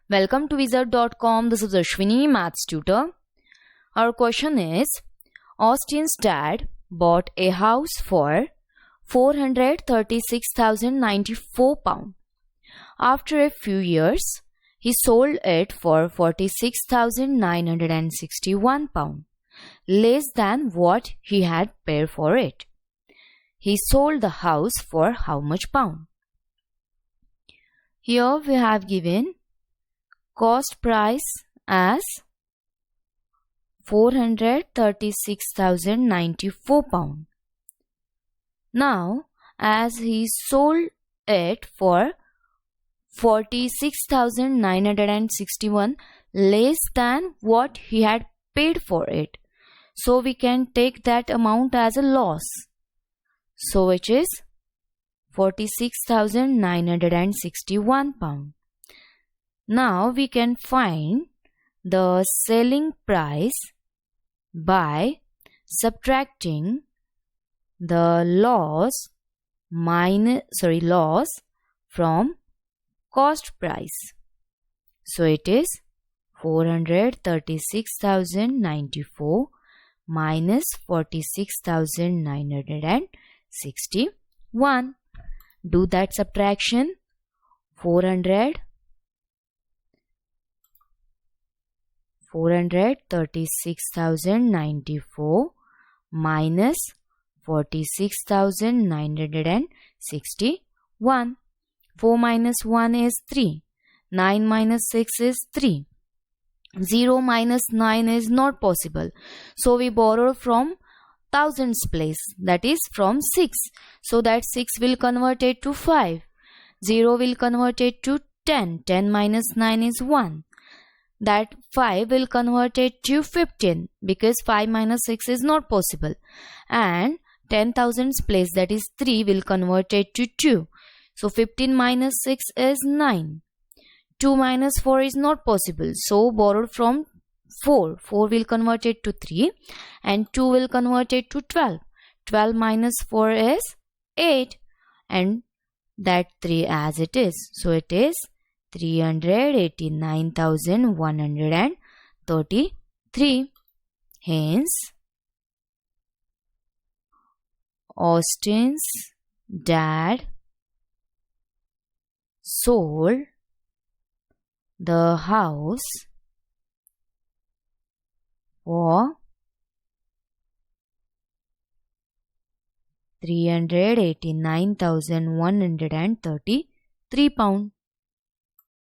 Welcome to wizard.com. This is Ashwini, maths tutor. Our question is, Austin's dad bought a house for £436,094. After a few years, he sold it for £46,961, less than what he had paid for it. He sold the house for how much pound? Here we have given cost price as £436,094. Now, as he sold it for £46,961 less than what he had paid for it, so we can take that amount as a loss. So which is £46,961. Now we can find the selling price by subtracting the loss from cost price. So it is 436,094 minus 46,961. Do that subtraction. 436,094 minus 46,961. 4 minus 1 is 3. 9 minus 6 is 3. 0 minus 9 is not possible. So we borrow from thousands place, that is from 6. So that 6 will convert it to 5. 0 will convert it to 10. 10 minus 9 is 1. That 5 will convert it to 15 because 5 minus 6 is not possible. And 10,000 place, that is 3, will convert it to 2. So 15 minus 6 is 9. 2 minus 4 is not possible. So borrowed from 4. 4 will convert it to 3 and 2 will convert it to 12. 12 minus 4 is 8 and that 3 as it is. So it is 389,133. Hence, Austin's dad sold the house for £389,133.